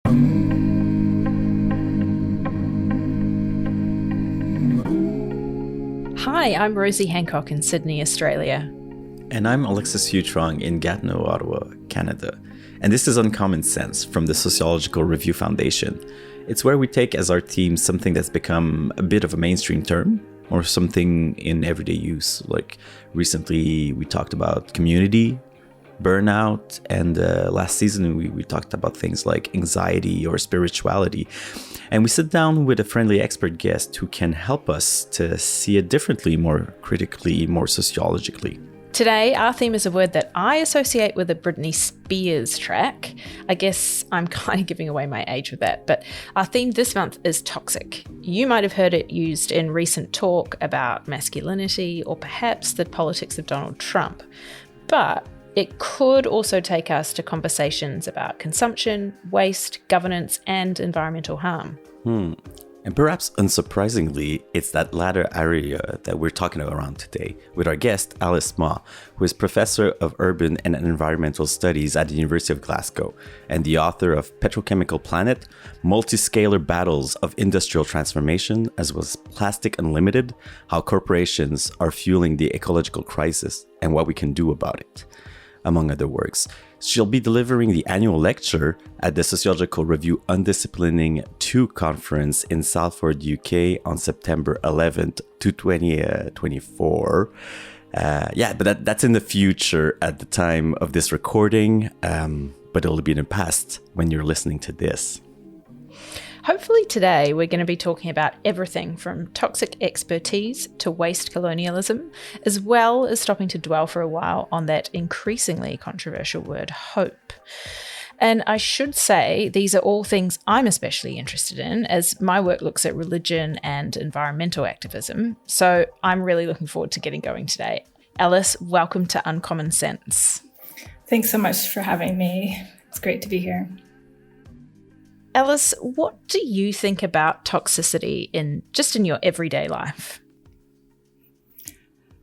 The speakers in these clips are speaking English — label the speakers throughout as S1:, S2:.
S1: Hi, I'm Rosie Hancock in Sydney, Australia.
S2: And I'm Alexis Hutrong in Gatineau, Ottawa, Canada. And this is Uncommon Sense from the Sociological Review Foundation. It's where we take as our theme something that's become a bit of a mainstream term or something in everyday use. Like recently we talked about community, burnout, and last season we talked about things like anxiety or spirituality. And we sit down with a friendly expert guest who can help us to see it differently, more critically, more sociologically.
S1: Today, our theme is a word that I associate with a Britney Spears track. I guess I'm kind of giving away my age with that, but our theme this month is toxic. You might have heard it used in recent talk about masculinity or perhaps the politics of Donald Trump. But it could also take us to conversations about consumption, waste, governance, and environmental harm.
S2: And perhaps unsurprisingly, it's that latter area that we're talking around today with our guest, Alice Ma, who is Professor of Urban and Environmental Studies at the University of Glasgow and the author of Petrochemical Planet, Multiscalar Battles of Industrial Transformation, as well as Plastic Unlimited, How Corporations Are Fueling the Ecological Crisis and What We Can Do About It, among other works. She'll be delivering the annual lecture at the Sociological Review Undisciplining 2 conference in Salford, UK on September 11th to 2024. But that's in the future at the time of this recording, but it'll be in the past when you're listening to this.
S1: Hopefully today we're going to be talking about everything from toxic expertise to waste colonialism, as well as stopping to dwell for a while on that increasingly controversial word hope. And I should say these are all things I'm especially interested in, as my work looks at religion and environmental activism. So I'm really looking forward to getting going today. Alice, welcome to Uncommon Sense.
S3: Thanks so much for having me. It's great to be here.
S1: Alice, what do you think about toxicity in your everyday life?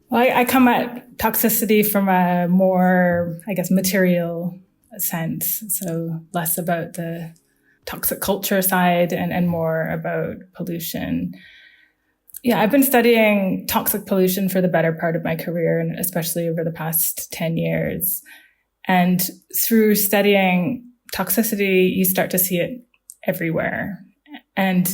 S3: Well, I come at toxicity from a more, material sense. So less about the toxic culture side and more about pollution. Yeah, I've been studying toxic pollution for the better part of my career, and especially over the past 10 years. And through studying toxicity, you start to see it everywhere. And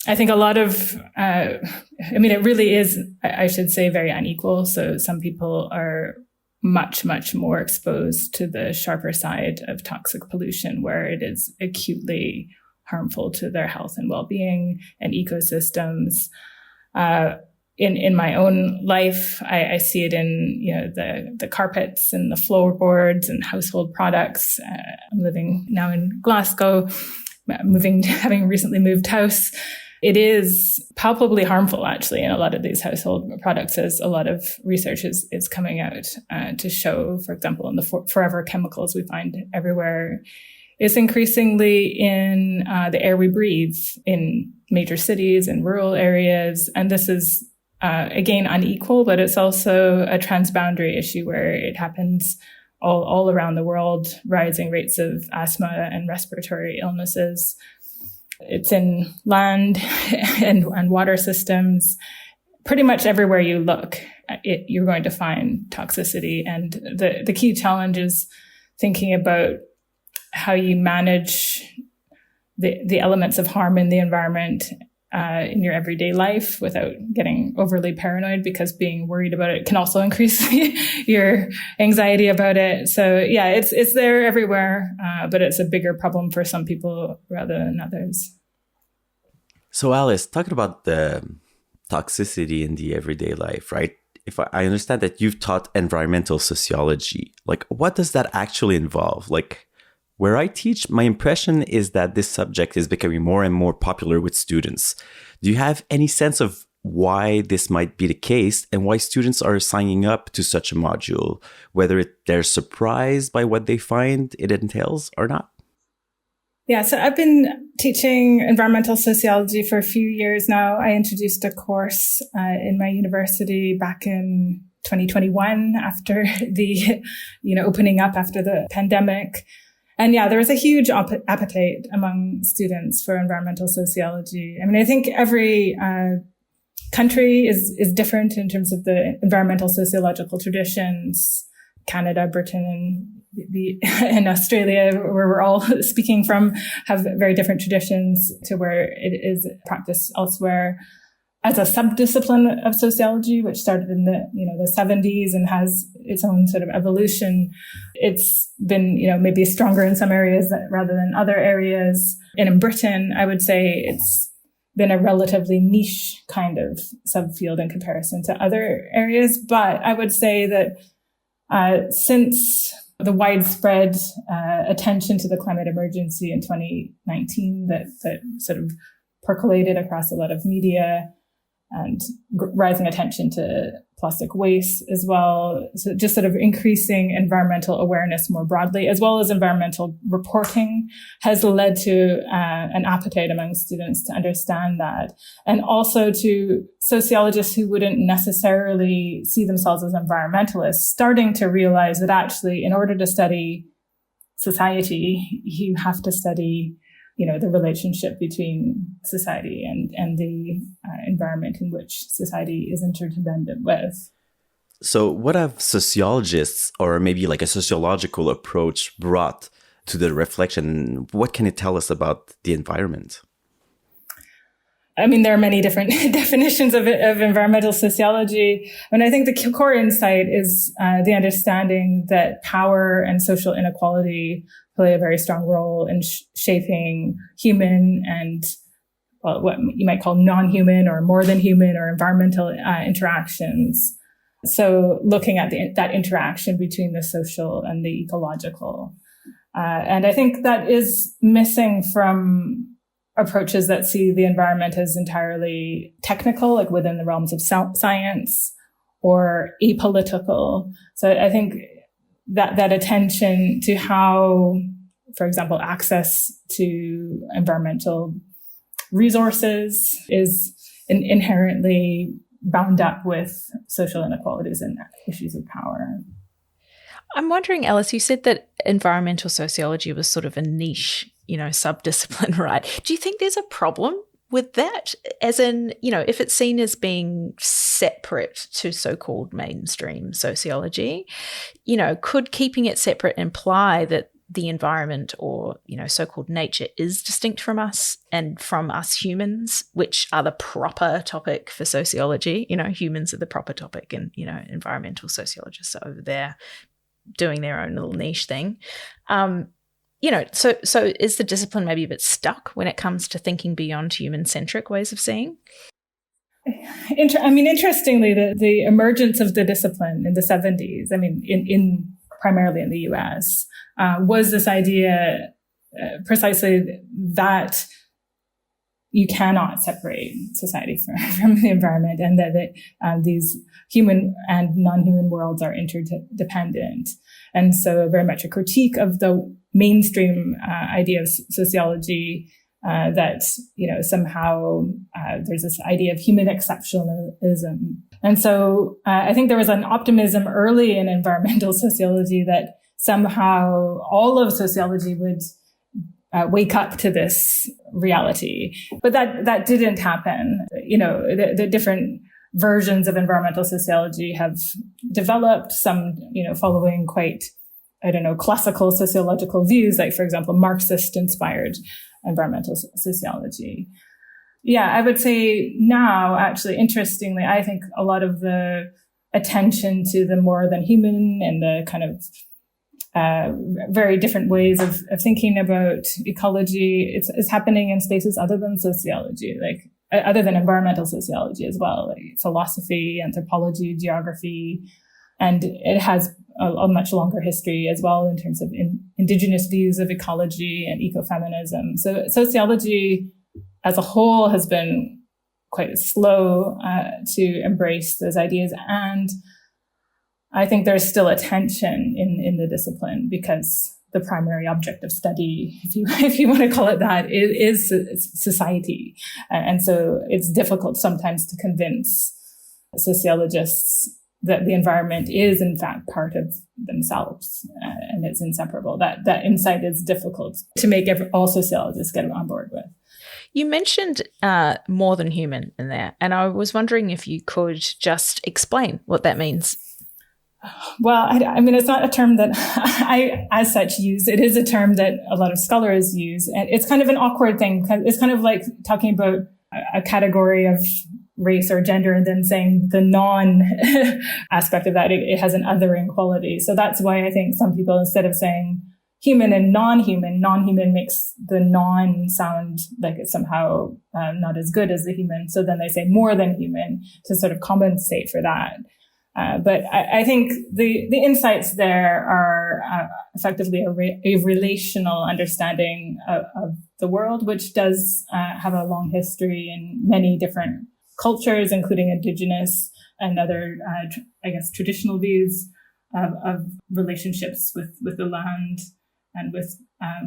S3: I think a lot of, it really is, I should say, very unequal. So some people are much, much more exposed to the sharper side of toxic pollution, where it is acutely harmful to their health and well-being and ecosystems. In my own life, I see it in the carpets and the floorboards and household products. I'm living now in Glasgow, having recently moved house. It is palpably harmful, actually, in a lot of these household products, as a lot of research is coming out to show. For example, in the forever chemicals we find everywhere, is increasingly in the air we breathe in major cities and rural areas. And this is again, unequal, but it's also a transboundary issue where it happens all around the world, rising rates of asthma and respiratory illnesses. It's in land and water systems. Pretty much everywhere you look, you're going to find toxicity. And the key challenge is thinking about how you manage the elements of harm in the environment in your everyday life without getting overly paranoid, because being worried about it can also increase your anxiety about it. So yeah, it's there everywhere, but it's a bigger problem for some people rather than others.
S2: So Alice, talking about the toxicity in the everyday life, right? If I understand that you've taught environmental sociology, like what does that actually involve? Like where I teach, my impression is that this subject is becoming more and more popular with students. Do you have any sense of why this might be the case and why students are signing up to such a module, whether they're surprised by what they find it entails or not?
S3: Yeah, so I've been teaching environmental sociology for a few years now. I introduced a course in my university back in 2021 after the, opening up after the pandemic. And yeah, there was a huge appetite among students for environmental sociology. I mean, I think every country is different in terms of the environmental sociological traditions. Canada, Britain, and Australia, where we're all speaking from, have very different traditions to where it is practiced elsewhere. As a subdiscipline of sociology, which started in the 70s and has its own sort of evolution, it's been, maybe stronger in some areas rather than other areas. And in Britain, I would say it's been a relatively niche kind of subfield in comparison to other areas. But I would say that since the widespread attention to the climate emergency in 2019 that sort of percolated across a lot of media, and rising attention to plastic waste as well. So just sort of increasing environmental awareness more broadly, as well as environmental reporting, has led to an appetite among students to understand that. And also to sociologists who wouldn't necessarily see themselves as environmentalists, starting to realize that actually, in order to study society, you have to study the relationship between society and the environment in which society is interdependent with.
S2: So what have sociologists, or maybe like a sociological approach, brought to the reflection? What can it tell us about the environment?
S3: I mean, there are many different definitions of environmental sociology. And I think the core insight is the understanding that power and social inequality play a very strong role in shaping human and what you might call non-human or more than human or environmental interactions. So looking at that interaction between the social and the ecological. And I think that is missing from approaches that see the environment as entirely technical, like within the realms of science, or apolitical. So I think that attention to how, for example, access to environmental resources is inherently bound up with social inequalities and issues of power.
S1: I'm wondering, Alice, you said that environmental sociology was sort of a niche, subdiscipline, right? Do you think there's a problem with that? As in, if it's seen as being separate to so-called mainstream sociology, could keeping it separate imply that the environment or, so-called nature is distinct from us and from us humans, which are the proper topic for sociology? Humans are the proper topic and, environmental sociologists are over there doing their own little niche thing. So is the discipline maybe a bit stuck when it comes to thinking beyond human-centric ways of seeing?
S3: Interestingly, the emergence of the discipline in the 70s, in primarily in the US, was this idea precisely that you cannot separate society from the environment, and that these human and non-human worlds are interdependent. And so very much a critique of the mainstream idea of sociology, that, somehow there's this idea of human exceptionalism. And so I think there was an optimism early in environmental sociology that somehow all of sociology would wake up to this reality. But that didn't happen. The different versions of environmental sociology have developed, some, following quite, classical sociological views, like, for example, Marxist-inspired environmental sociology. Yeah, I would say now, actually, interestingly, I think a lot of the attention to the more than human and the kind of very different ways of thinking about ecology, it's happening in spaces other than sociology, like other than environmental sociology as well, like philosophy, anthropology, geography. And it has a much longer history as well in terms of indigenous views of ecology and ecofeminism. So sociology as a whole has been quite slow to embrace those ideas. And I think there's still a tension in the discipline, because the primary object of study, if you want to call it that, is society. And so it's difficult sometimes to convince sociologists that the environment is in fact part of themselves, and it's inseparable. That insight is difficult to make all sociologists get on board with.
S1: You mentioned more than human in there, and I was wondering if you could just explain what that means.
S3: Well, I mean, it's not a term that I, as such, use. It is a term that a lot of scholars use, and it's kind of an awkward thing. It's kind of like talking about a category of race or gender and then saying the non aspect of that, it has an othering quality. So that's why I think some people, instead of saying human and non-human makes the non sound like it's somehow not as good as the human. So then they say more than human to sort of compensate for that. But I think the insights there are effectively a relational understanding of the world, which does have a long history in many different cultures, including indigenous and other, traditional views of relationships with the land and with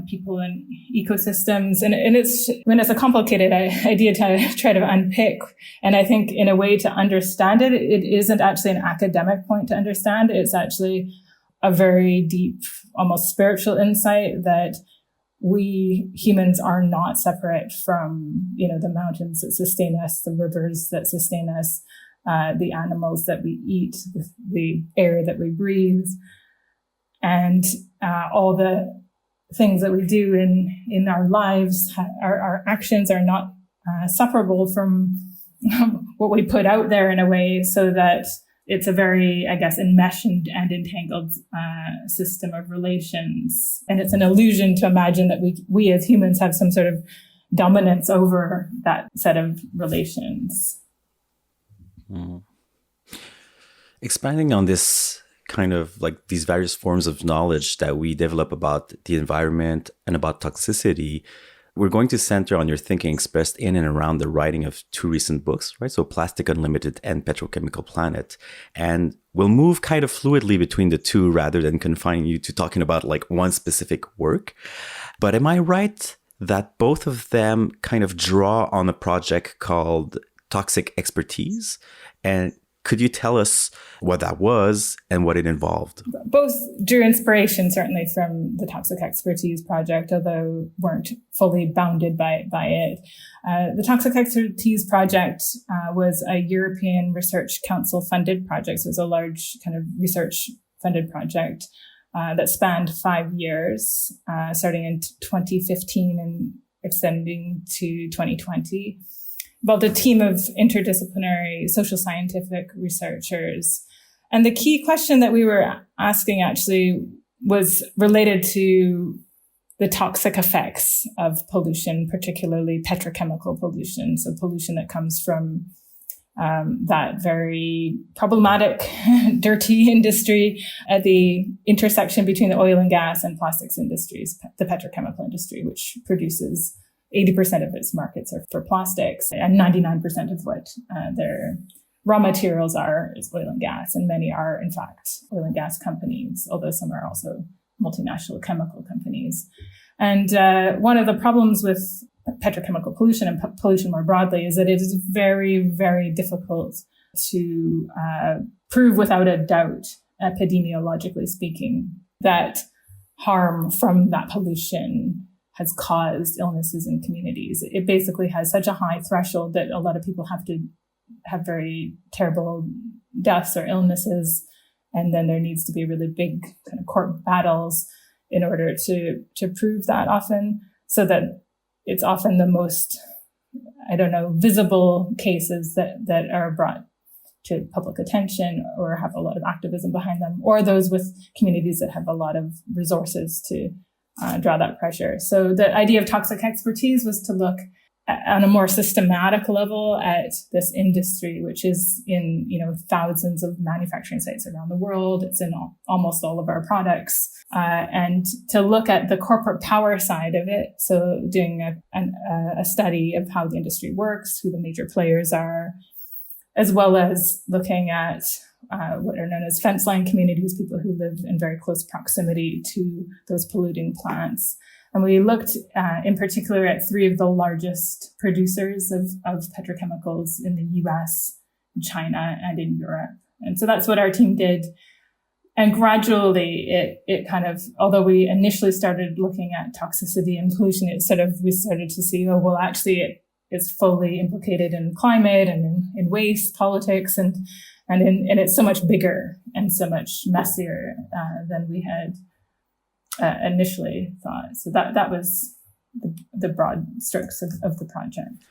S3: people and ecosystems. And it's a complicated idea to try to unpick. And I think in a way to understand it, it isn't actually an academic point to understand. It's actually a very deep, almost spiritual insight that we humans are not separate from, the mountains that sustain us, the rivers that sustain us, the animals that we eat, the air that we breathe, and all the things that we do in our lives. Our actions are not separable from what we put out there in a way, so that it's a very, enmeshed and entangled system of relations. And it's an illusion to imagine that we as humans have some sort of dominance over that set of relations.
S2: Mm. Expanding on this kind of like these various forms of knowledge that we develop about the environment and about toxicity, we're going to center on your thinking expressed in and around the writing of two recent books, right? So Plastic Unlimited and Petrochemical Planet. And we'll move kind of fluidly between the two rather than confining you to talking about like one specific work. But am I right that both of them kind of draw on a project called Toxic Expertise? And could you tell us what that was and what it involved?
S3: Both drew inspiration, certainly, from the Toxic Expertise project, although weren't fully bounded by it. The Toxic Expertise project was a European Research Council funded project. So it was a large kind of research funded project that spanned 5 years, starting in 2015 and extending to 2020. Involved a team of interdisciplinary social scientific researchers. And the key question that we were asking actually was related to the toxic effects of pollution, particularly petrochemical pollution. So pollution that comes from that very problematic, dirty industry at the intersection between the oil and gas and plastics industries, the petrochemical industry, which produces 80% of its markets are for plastics, and 99% of what their raw materials are is oil and gas. And many are, in fact, oil and gas companies, although some are also multinational chemical companies. And one of the problems with petrochemical pollution and pollution more broadly is that it is very, very difficult to prove without a doubt, epidemiologically speaking, that harm from that pollution has caused illnesses in communities. It basically has such a high threshold that a lot of people have to have very terrible deaths or illnesses. And then there needs to be really big kind of court battles in order to prove that often, so that it's often the most, visible cases that are brought to public attention or have a lot of activism behind them, or those with communities that have a lot of resources to draw that pressure. So the idea of toxic expertise was to look on a more systematic level at this industry, which is in, thousands of manufacturing sites around the world. It's in almost all of our products. And to look at the corporate power side of it. So doing a study of how the industry works, who the major players are, as well as looking at what are known as fence line communities, people who live in very close proximity to those polluting plants. And we looked in particular at 3 of the largest producers of petrochemicals in the US, China, and in Europe. And so that's what our team did. And gradually it kind of, although we initially started looking at toxicity and pollution, we started to see, oh, well, actually it is fully implicated in climate and in waste politics and it's so much bigger and so much messier than we had initially thought. So that was the broad strokes of the project.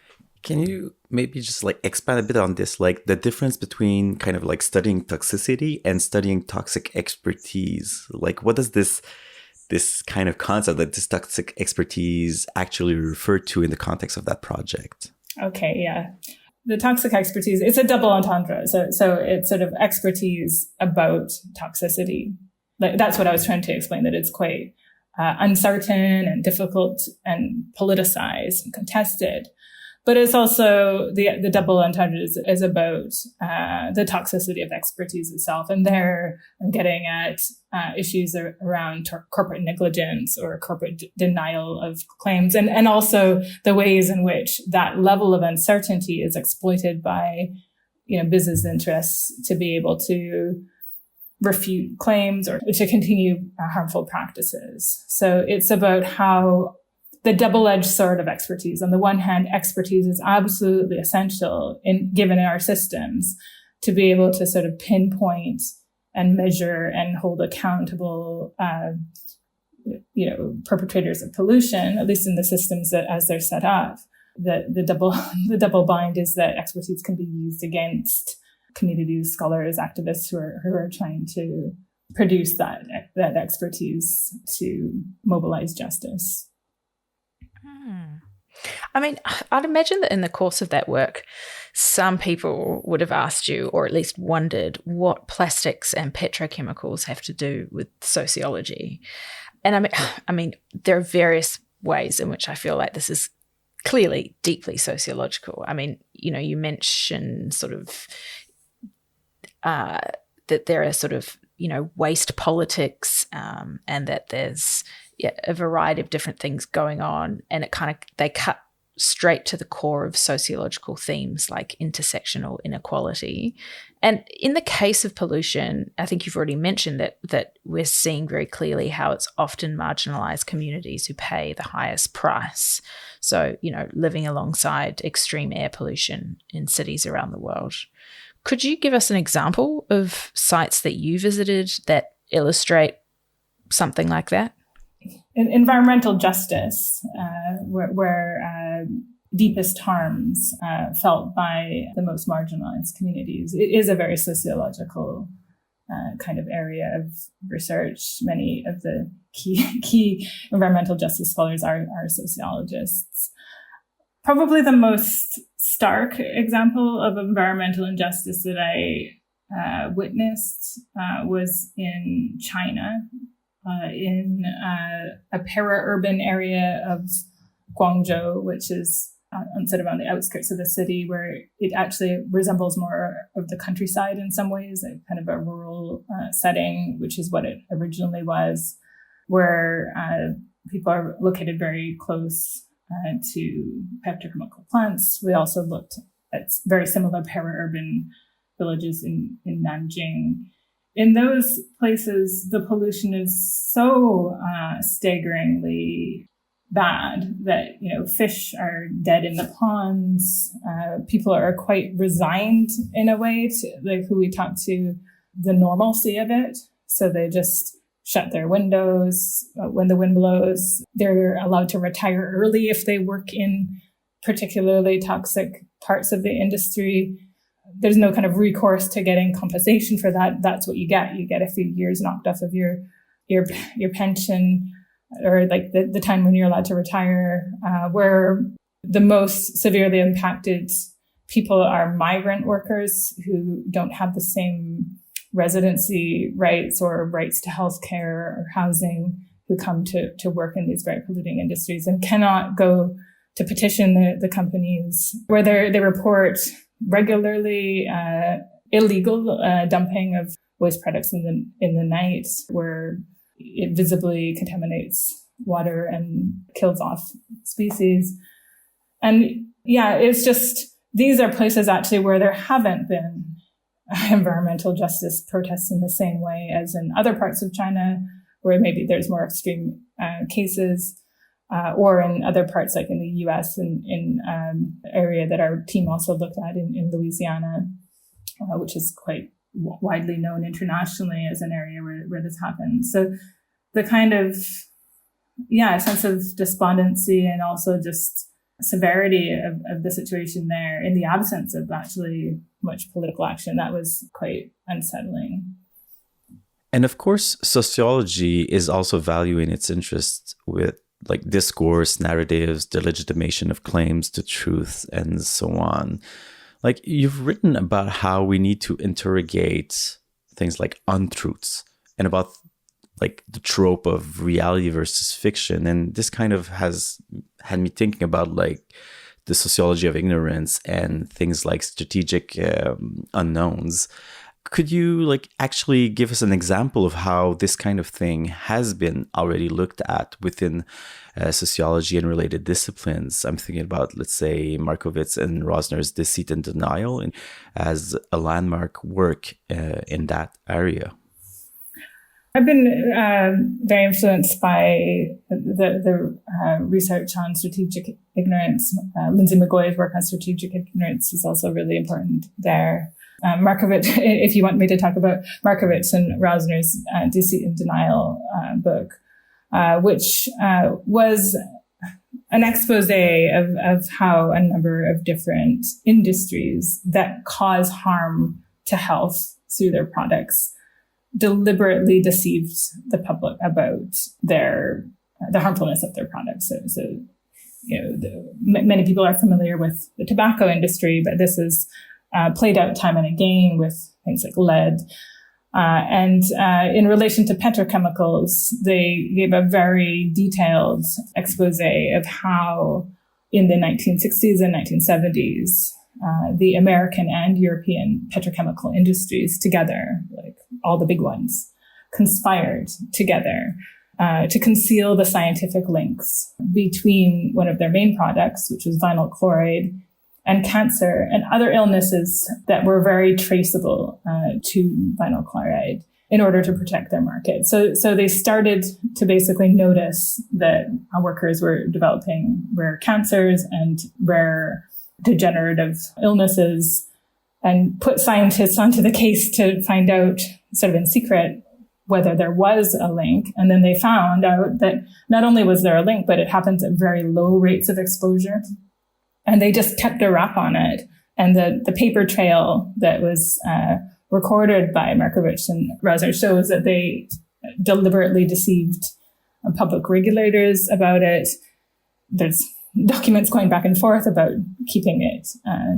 S2: Can you maybe just expand a bit on this, the difference between kind of studying toxicity and studying toxic expertise? What does this kind of concept, this toxic expertise, actually refer to in the context of that project?
S3: Okay, yeah. The toxic expertise, it's a double entendre. So it's sort of expertise about toxicity. That's what I was trying to explain, that it's quite uncertain and difficult and politicized and contested. But it's also the double entendre is about the toxicity of expertise itself. And there I'm getting at issues around corporate negligence or corporate denial of claims, and also the ways in which that level of uncertainty is exploited by business interests to be able to refute claims or to continue harmful practices. So it's about how the double-edged sword of expertise. On the one hand, expertise is absolutely essential given our systems to be able to sort of pinpoint and measure and hold accountable, perpetrators of pollution, at least in the systems that as they're set up. The double bind is that expertise can be used against communities, scholars, activists who are trying to produce that expertise to mobilize justice.
S1: I mean, I'd imagine that in the course of that work, some people would have asked you, or at least wondered, what plastics and petrochemicals have to do with sociology. And I mean, there are various ways in which I feel like this is clearly deeply sociological. I mean, you mentioned sort of that there are sort of, waste politics, and that there's a variety of different things going on, and they cut straight to the core of sociological themes like intersectional inequality. And in the case of pollution, I think you've already mentioned that we're seeing very clearly how it's often marginalised communities who pay the highest price. So, living alongside extreme air pollution in cities around the world. Could you give us an example of sites that you visited that illustrate something like that?
S3: Environmental justice, where deepest harms felt by the most marginalized communities. It is a very sociological kind of area of research. Many of the key environmental justice scholars are sociologists. Probably the most stark example of environmental injustice that I witnessed was in China. In a para-urban area of Guangzhou, which is sort of on the outskirts of the city, where it actually resembles more of the countryside in some ways, like kind of a rural setting, which is what it originally was, where people are located very close to petrochemical plants. We also looked at very similar para-urban villages in Nanjing. In those places, the pollution is so staggeringly bad that, fish are dead in the ponds. People are quite resigned in a way to, who we talk to, the normalcy of it. So they just shut their windows when the wind blows. They're allowed to retire early if they work in particularly toxic parts of the industry. There's no kind of recourse to getting compensation for that. That's what you get. You get a few years knocked off of your pension, or the time when you're allowed to retire. Where the most severely impacted people are migrant workers who don't have the same residency rights or rights to healthcare or housing, who come to work in these very polluting industries and cannot go to petition the companies, where they report regularly illegal dumping of waste products in the night, where it visibly contaminates water and kills off species. And yeah, it's just, these are places actually where there haven't been environmental justice protests in the same way as in other parts of China, where maybe there's more extreme cases, or in other parts like in the US, in area that our team also looked at in Louisiana, which is quite widely known internationally as an area where this happens. So the kind of, sense of despondency and also just severity of the situation there in the absence of actually much political action, that was quite unsettling.
S2: And of course, sociology is also valuing its interests with like discourse, narratives, the legitimation of claims to truth, and so on. Like, you've written about how we need to interrogate things like untruths and about like the trope of reality versus fiction. And this kind of has had me thinking about like the sociology of ignorance and things like strategic unknowns. Could you like actually give us an example of how this kind of thing has been already looked at within sociology and related disciplines? I'm thinking about, let's say, Markowitz and Rosner's Deceit and Denial as a landmark work in that area.
S3: I've been very influenced by the research on strategic ignorance. Lindsay McGoy's work on strategic ignorance is also really important there. Markowitz, if you want me to talk about Markowitz and Rosner's Deceit and Denial book, which was an expose of how a number of different industries that cause harm to health through their products deliberately deceived the public about the harmfulness of their products. So many people are familiar with the tobacco industry, but this is played out time and again with things like lead. And in relation to petrochemicals, they gave a very detailed expose of how in the 1960s and 1970s, the American and European petrochemical industries together, like all the big ones, conspired together to conceal the scientific links between one of their main products, which was vinyl chloride, and cancer and other illnesses that were very traceable to vinyl chloride in order to protect their market. So they started to basically notice that our workers were developing rare cancers and rare degenerative illnesses and put scientists onto the case to find out sort of in secret whether there was a link. And then they found out that not only was there a link, but it happens at very low rates of exposure. And they just kept a wrap on it. And the paper trail that was recorded by Markowitz and Rosner shows that they deliberately deceived public regulators about it. There's documents going back and forth about keeping it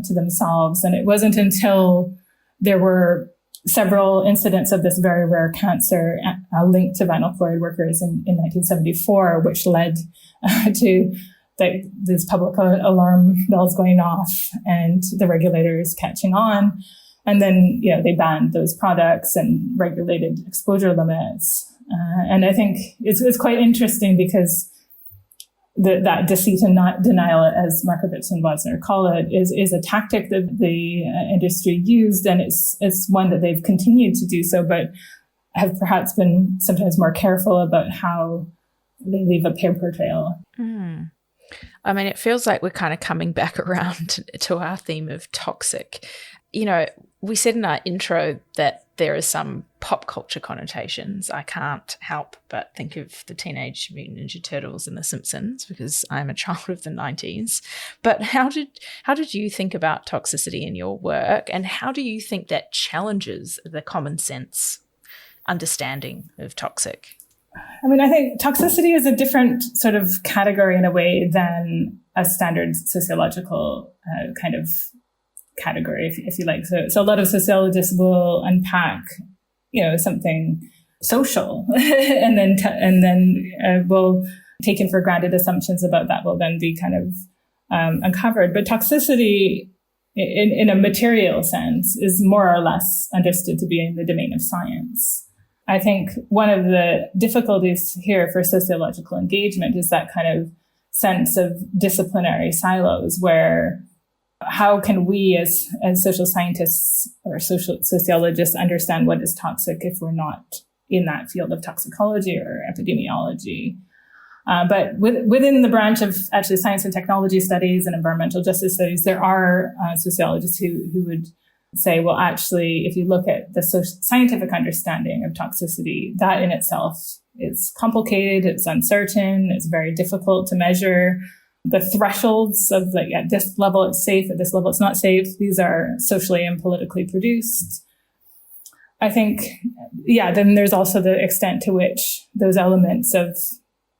S3: to themselves. And it wasn't until there were several incidents of this very rare cancer linked to vinyl chloride workers in 1974, which led to these public alarm bells going off and the regulators catching on. And then, they banned those products and regulated exposure limits. And I think it's quite interesting because that deceit and denial, as Markowitz and Rosner call it, is a tactic that the industry used, and it's one that they've continued to do so, but have perhaps been sometimes more careful about how they leave a paper trail.
S1: Mm. I mean, it feels like we're kind of coming back around to our theme of toxic. We said in our intro that there are some pop culture connotations. I can't help but think of the Teenage Mutant Ninja Turtles and The Simpsons because I'm a child of the 90s. But how did you think about toxicity in your work, and how do you think that challenges the common sense understanding of toxic?
S3: I mean, I think toxicity is a different sort of category in a way than a standard sociological kind of category, if you like. So a lot of sociologists will unpack, something social, and then will take in for granted assumptions about that will then be kind of uncovered. But toxicity, in a material sense, is more or less understood to be in the domain of science. I think one of the difficulties here for sociological engagement is that kind of sense of disciplinary silos where how can we as social scientists or social sociologists understand what is toxic if we're not in that field of toxicology or epidemiology? But within the branch of actually science and technology studies and environmental justice studies, there are sociologists who would say, well, actually, if you look at the scientific understanding of toxicity, that in itself is complicated, it's uncertain, it's very difficult to measure. The thresholds of like, at this level it's safe, at this level it's not safe, these are socially and politically produced. I think, then there's also the extent to which those elements of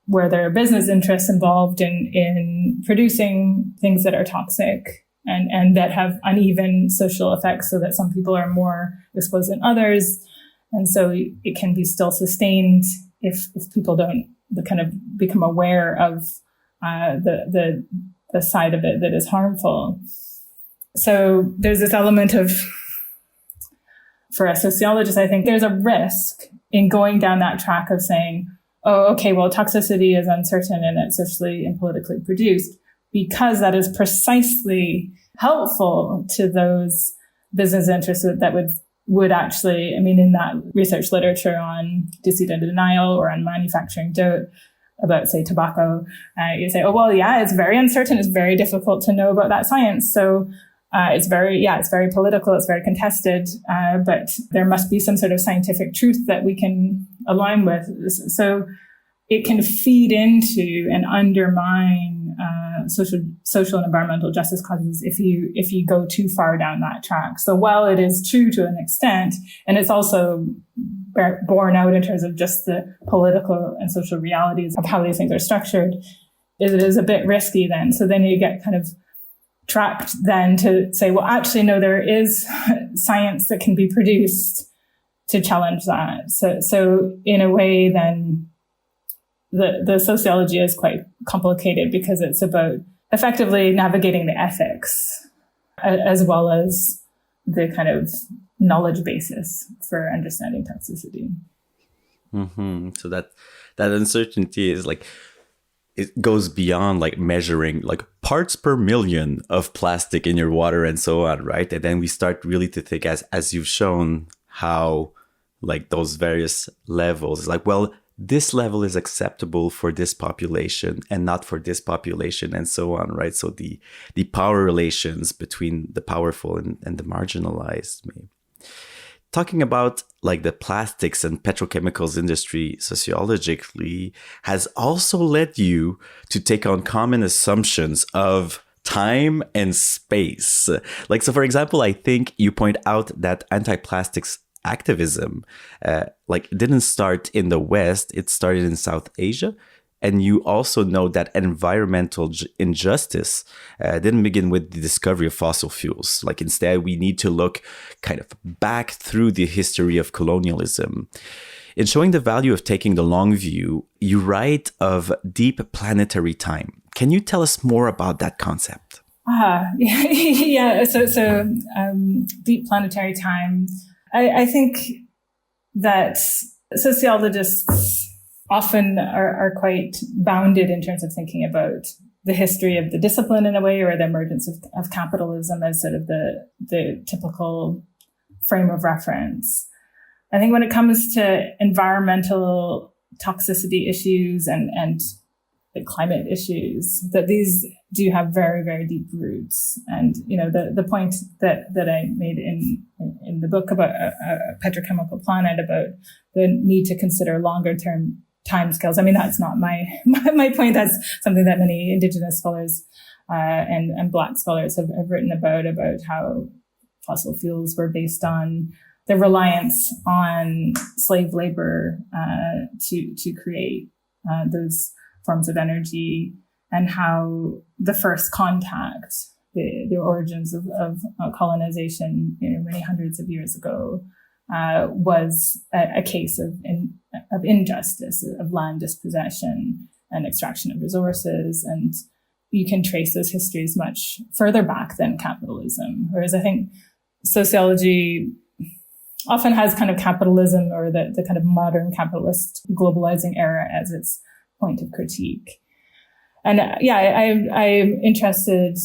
S3: where there are business interests involved in producing things that are toxic and that have uneven social effects, so that some people are more exposed than others. And so it can be still sustained if people don't kind of become aware of the side of it that is harmful. So there's this element of, for a sociologist, I think there's a risk in going down that track of saying, oh, okay, well, toxicity is uncertain and it's socially and politically produced, because that is precisely helpful to those business interests that would actually, I mean, in that research literature on deceit and denial or on manufacturing doubt about, say, tobacco, you say, oh, well, yeah, it's very uncertain. It's very difficult to know about that science. So it's very political. It's very contested. But there must be some sort of scientific truth that we can align with. So it can feed into and undermine social and environmental justice causes if you go too far down that track. So while it is true to an extent, and it's also borne out in terms of just the political and social realities of how these things are structured, it is a bit risky then. So then you get kind of trapped then to say, well, actually, no, there is science that can be produced to challenge that. So in a way, then the sociology is quite complicated because it's about effectively navigating the ethics as well as the kind of knowledge basis for understanding toxicity.
S2: Mm-hmm. So that uncertainty is like, it goes beyond like measuring like parts per million of plastic in your water and so on, right? And then we start really to think, as you've shown, how like those various levels, like, well, this level is acceptable for this population and not for this population and so on, right? So the power relations between the powerful and the marginalized. Talking about like the plastics and petrochemicals industry sociologically has also led you to take on common assumptions of time and space. Like, so for example, I think you point out that anti-plastics activism didn't start in the West, it started in South Asia. And you also know that environmental injustice didn't begin with the discovery of fossil fuels. Like, instead, we need to look kind of back through the history of colonialism. In showing the value of taking the long view, you write of deep planetary time. Can you tell us more about that concept?
S3: Yeah. So deep planetary time. I think that sociologists often are quite bounded in terms of thinking about the history of the discipline in a way, or the emergence of capitalism as sort of the typical frame of reference. I think when it comes to environmental toxicity issues and the climate issues, that these do have very, very deep roots. And, you know, the point that I made in the book about a Petrochemical Planet, about the need to consider longer term timescales. I mean, that's not my point. That's something that many Indigenous scholars and Black scholars have written about how fossil fuels were based on the reliance on slave labor to create those forms of energy, and how the first contact, the origins of colonization, you know, many hundreds of years ago, was a case of injustice, of land dispossession and extraction of resources. And you can trace those histories much further back than capitalism. Whereas I think sociology often has kind of capitalism, or the kind of modern capitalist globalizing era, as its point of critique. And I'm interested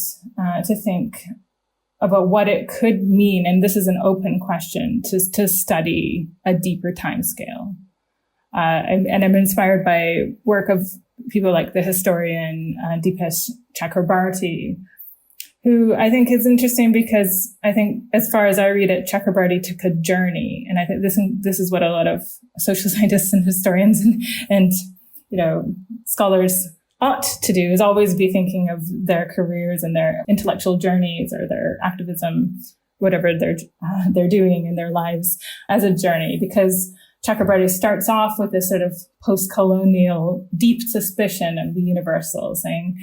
S3: to think about what it could mean, and this is an open question, to study a deeper time scale. And I'm inspired by work of people like the historian Dipesh Chakrabarty, who I think is interesting because I think, as far as I read it, Chakrabarty took a journey. And I think this is what a lot of social scientists and historians and scholars ought to do, is always be thinking of their careers and their intellectual journeys or their activism, whatever they're doing in their lives, as a journey. Because Chakrabarty starts off with this sort of post-colonial deep suspicion of the universal, saying,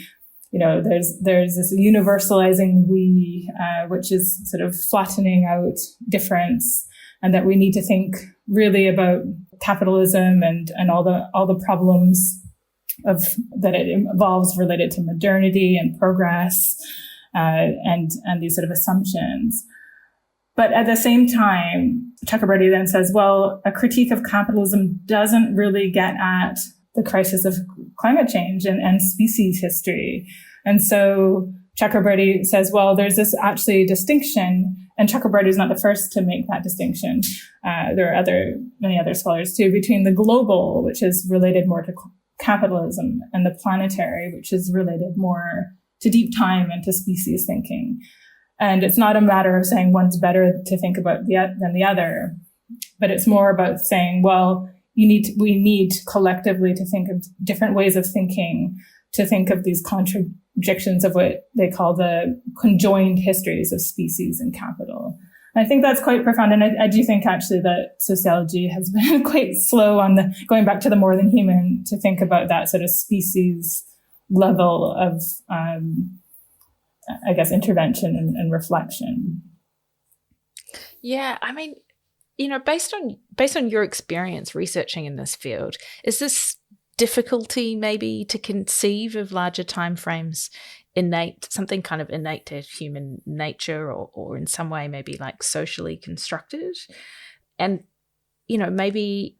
S3: there's this universalizing we, which is sort of flattening out difference, and that we need to think really about capitalism and all the problems that it involves related to modernity and progress, and these sort of assumptions. But at the same time, Chakrabarty then says, well, a critique of capitalism doesn't really get at the crisis of climate change and species history. And so Chakrabarty says, well, there's this actually distinction, and Chakrabarty is not the first to make that distinction. There are many other scholars too, between the global, which is related more to capitalism, and the planetary, which is related more to deep time and to species thinking. And it's not a matter of saying one's better to think about than the other, but it's more about saying, well, we need collectively to think of different ways of thinking, to think of these contradictions of what they call the conjoined histories of species and capital. And I think that's quite profound. And I do think actually that sociology has been quite slow on going back to the more than human to think about that sort of species level of, intervention and reflection.
S1: Yeah, I mean, based on your experience researching in this field, is this difficulty maybe to conceive of larger timeframes something kind of innate to human nature, or in some way maybe like socially constructed? And, maybe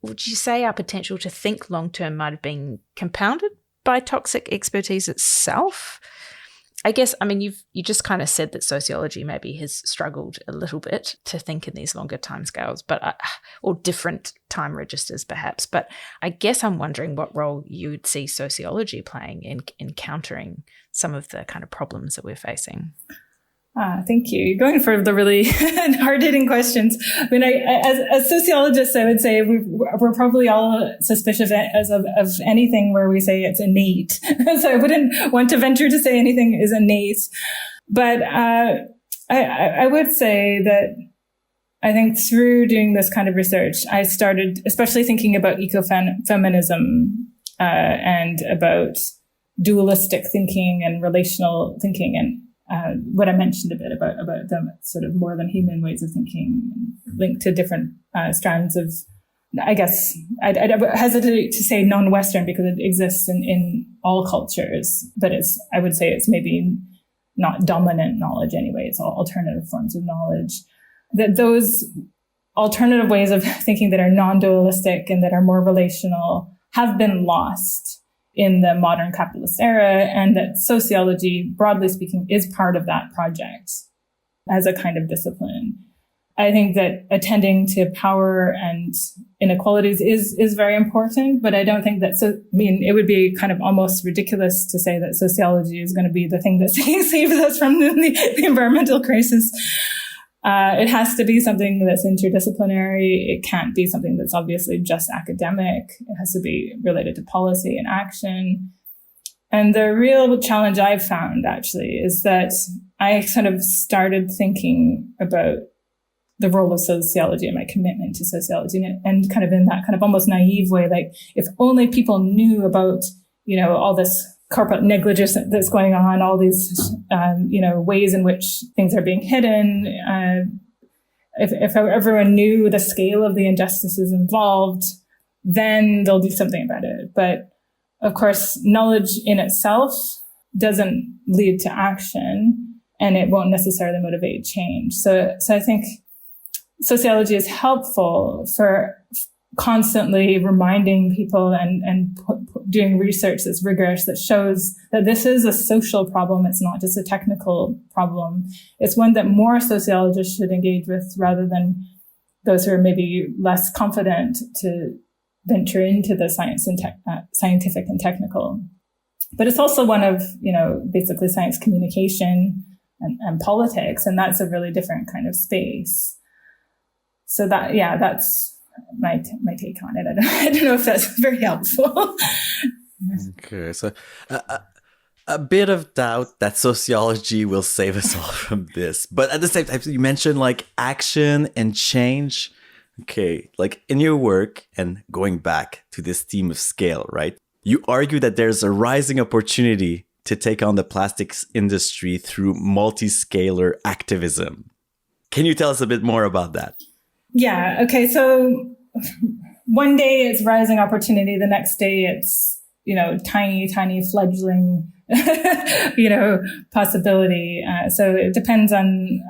S1: would you say our potential to think long-term might have been compounded by toxic expertise itself? I guess, you just kind of said that sociology maybe has struggled a little bit to think in these longer timescales, or different time registers perhaps. But I guess I'm wondering what role you would see sociology playing in countering some of the kind of problems that we're facing.
S3: Thank you. You're going for the really hard-hitting questions. As sociologists, I would say we're probably all suspicious of anything where we say it's innate. So I wouldn't want to venture to say anything is innate. But I would say that I think through doing this kind of research, I started especially thinking about ecofeminism and about dualistic thinking and relational thinking, and what I mentioned a bit about the sort of more than human ways of thinking linked to different strands of, I guess, I'd hesitate to say non-Western because it exists in all cultures, but I would say it's maybe not dominant knowledge anyway. It's all alternative forms of knowledge. That those alternative ways of thinking that are non-dualistic and that are more relational have been lost in the modern capitalist era, and that sociology, broadly speaking, is part of that project as a kind of discipline. I think that attending to power and inequalities is very important, but I don't think that, it would be kind of almost ridiculous to say that sociology is going to be the thing that saves us from the environmental crisis. It has to be something that's interdisciplinary. It can't be something that's obviously just academic. It has to be related to policy and action. And the real challenge I've found actually is that I sort of started thinking about the role of sociology and my commitment to sociology, and kind of in that kind of almost naive way, like if only people knew about, all this corporate negligence that's going on, all these, ways in which things are being hidden. If everyone knew the scale of the injustices involved, then they'll do something about it. But of course, knowledge in itself doesn't lead to action, and it won't necessarily motivate change. So I think sociology is helpful for constantly reminding people and doing research that's rigorous that shows that this is a social problem. It's not just a technical problem. It's one that more sociologists should engage with rather than those who are maybe less confident to venture into the scientific and technical. But it's also one of, basically science communication and politics, and that's a really different kind of space. So that's my take on it. I don't know if that's very helpful.
S2: Okay, so a bit of doubt that sociology will save us all from this, but at the same time, you mentioned like action and change. Okay, like in your work and going back to this theme of scale, right? You argue that there's a rising opportunity to take on the plastics industry through multiscalar activism. Can you tell us a bit more about that?
S3: Yeah. Okay. So one day it's rising opportunity. The next day it's, tiny fledgling, possibility. So it depends on,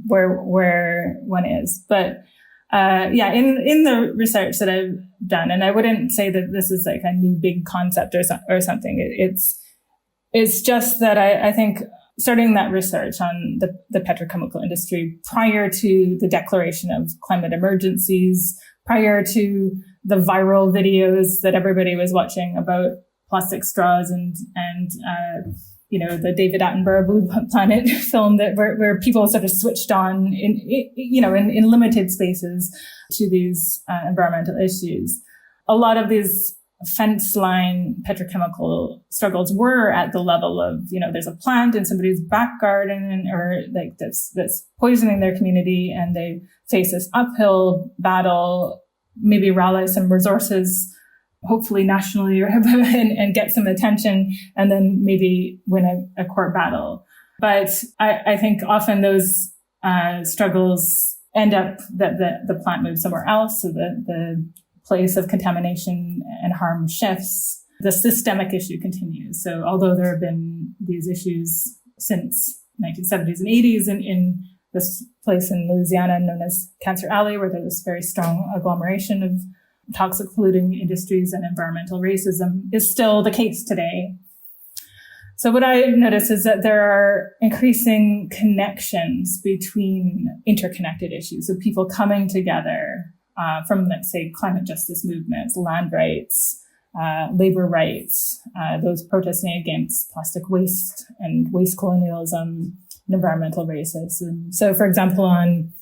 S3: where one is. But, in the research that I've done, and I wouldn't say that this is like a new big concept or something. It's just that I think starting that research on the petrochemical industry prior to the declaration of climate emergencies, prior to the viral videos that everybody was watching about plastic straws and the David Attenborough Blue Planet film that where people sort of switched on in limited spaces to these environmental issues. A lot of these fence line petrochemical struggles were at the level of, there's a plant in somebody's back garden or like that's poisoning their community, and they face this uphill battle, maybe rally some resources, hopefully nationally and get some attention, and then maybe win a court battle. But I think often those struggles end up that the plant moves somewhere else, so the place of contamination and harm shifts. The systemic issue continues. So although there have been these issues since 1970s and 80s in this place in Louisiana known as Cancer Alley, where there's this very strong agglomeration of toxic polluting industries and environmental racism, is still the case today. So what I notice is that there are increasing connections between interconnected issues of people coming together from, let's say, climate justice movements, land rights, labor rights, those protesting against plastic waste and waste colonialism and environmental racism. So, for example, on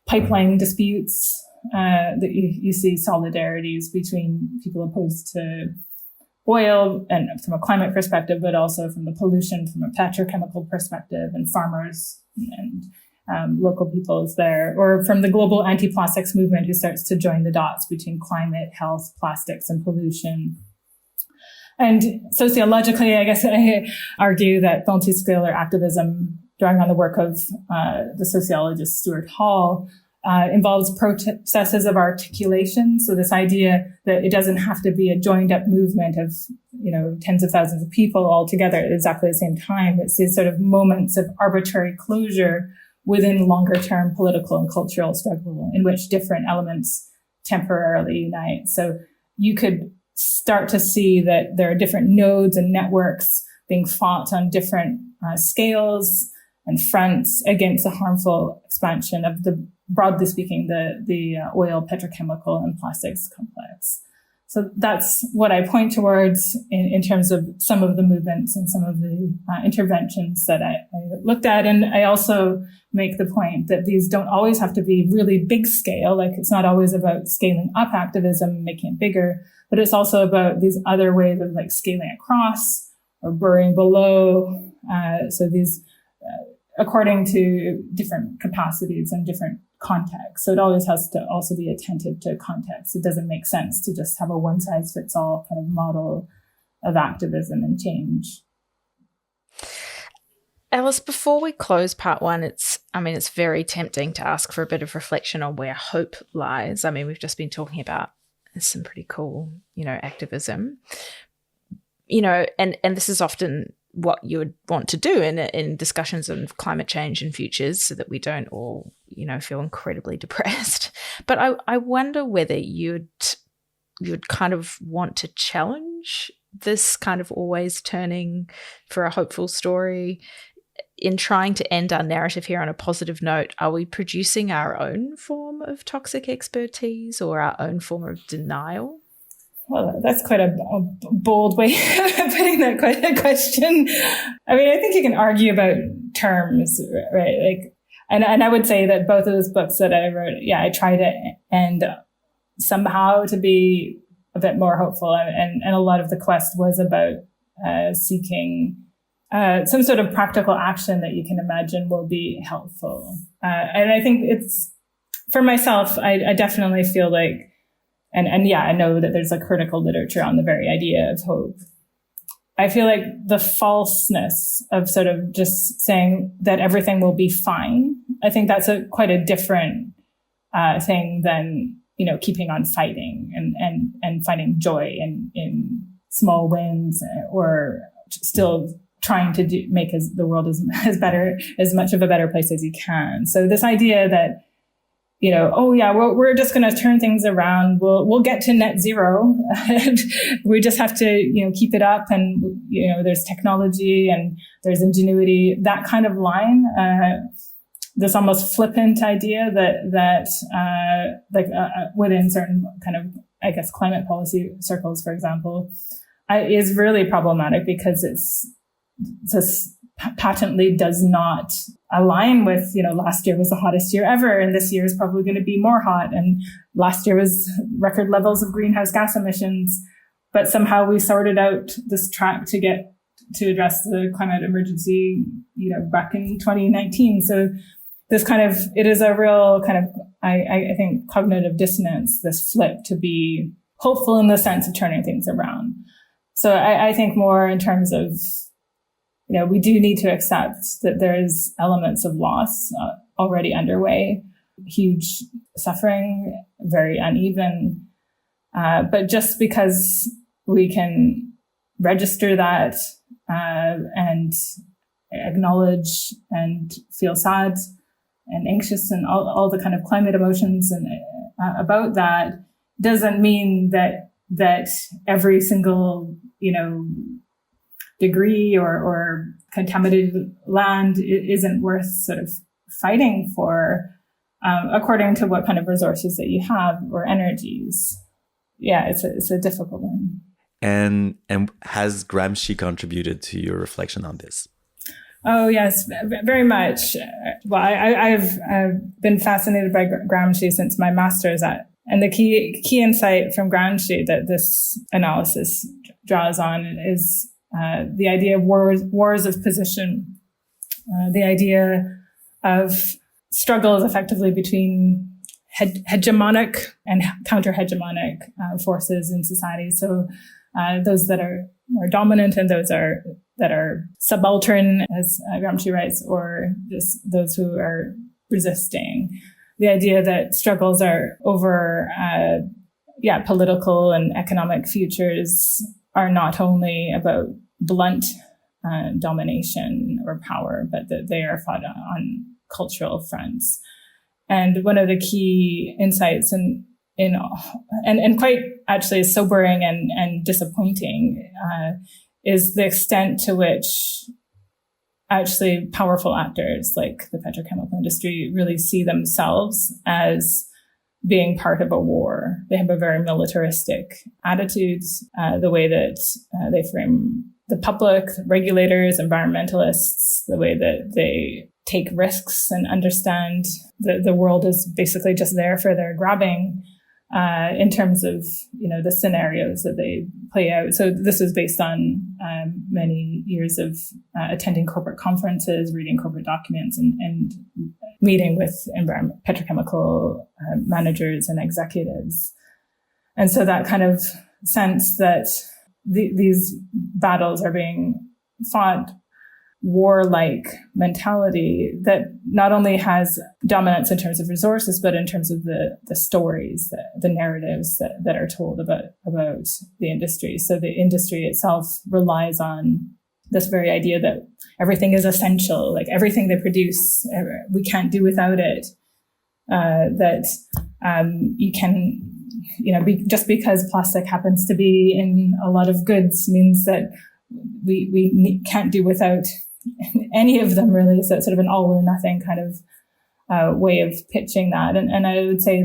S3: pipeline disputes, that you see solidarities between people opposed to oil and from a climate perspective, but also from the pollution from a petrochemical perspective, and farmers and local peoples there, or from the global anti-plastics movement who starts to join the dots between climate, health, plastics, and pollution. And sociologically, I guess I argue that multiscalar activism, drawing on the work of the sociologist Stuart Hall, involves processes of articulation. So this idea that it doesn't have to be a joined up movement of, tens of thousands of people all together at exactly the same time. It's these sort of moments of arbitrary closure within longer term political and cultural struggle in which different elements temporarily unite. So you could start to see that there are different nodes and networks being fought on different scales and fronts against the harmful expansion of broadly speaking, the oil, petrochemical, and plastics complex. So that's what I point towards in terms of some of the movements and some of the interventions that I looked at. And I also make the point that these don't always have to be really big scale. Like, it's not always about scaling up activism, making it bigger, but it's also about these other ways of like scaling across or burying below. So these, according to different capacities and different context. So it always has to also be attentive to context. It doesn't make sense to just have a one-size-fits-all kind of model of activism and change.
S1: Alice, before we close part one, it's very tempting to ask for a bit of reflection on where hope lies. I mean, we've just been talking about some pretty cool, activism, and this is often what you would want to do in discussions of climate change in futures, so that we don't all, feel incredibly depressed. But I wonder whether you'd kind of want to challenge this kind of always turning for a hopeful story in trying to end our narrative here on a positive note. Are we producing our own form of toxic expertise or our own form of denial?
S3: Well, that's quite a bold way of putting that question. I mean, I think you can argue about terms, right? And I would say that both of those books that I wrote, I try to end somehow to be a bit more hopeful. And a lot of the quest was about seeking some sort of practical action that you can imagine will be helpful. And I think it's, for myself, I definitely feel like, and I know that there's a critical literature on the very idea of hope. I feel like the falseness of sort of just saying that everything will be fine, I think that's quite a different thing than, keeping on fighting and finding joy in small wins, or still trying to make the world as much of a better place as you can. So this idea that, we're just going to turn things around. We'll get to net zero. We just have to, keep it up. And, there's technology and there's ingenuity, that kind of line, this almost flippant idea that within certain kind of, I guess, climate policy circles, for example, is really problematic, because it's just patently does not align with, last year was the hottest year ever, and this year is probably going to be more hot, and last year was record levels of greenhouse gas emissions, but somehow we sorted out this track to address the climate emergency, back in 2019. So this it is a real kind of, I think, cognitive dissonance, this flip to be hopeful in the sense of turning things around. So I think more in terms of, we do need to accept that there's elements of loss already underway, huge suffering, very uneven. But just because we can register that and acknowledge and feel sad and anxious and all the kind of climate emotions and about that, doesn't mean that every single, degree or contaminated land isn't worth sort of fighting for, according to what kind of resources that you have or energies. Yeah, it's a difficult one.
S2: And has Gramsci contributed to your reflection on this?
S3: Oh, yes, very much. Well, I've been fascinated by Gramsci since my master's and the key insight from Gramsci that this analysis draws on is the idea of wars of position, the idea of struggles effectively between hegemonic and counter-hegemonic forces in society. So those that are more dominant and those that are subaltern, as Gramsci writes, or just those who are resisting. The idea that struggles are over political and economic futures are not only about blunt domination or power, but that they are fought on cultural fronts. And one of the key insights and quite actually sobering and disappointing is the extent to which actually powerful actors like the petrochemical industry really see themselves as being part of a war. They have a very militaristic attitude, the way that they frame the public, regulators, environmentalists, the way that they take risks and understand that the world is basically just there for their grabbing, in terms of, the scenarios that they play out. So this is based on many years of attending corporate conferences, reading corporate documents, and meeting with petrochemical managers and executives. And so that kind of sense that these battles are being fought, warlike mentality that not only has dominance in terms of resources, but in terms of the stories, the narratives that are told about the industry. So the industry itself relies on this very idea that everything is essential, like everything they produce, we can't do without it. You can, just because plastic happens to be in a lot of goods means that we can't do without any of them, really. So it's sort of an all or nothing kind of way of pitching that. And I would say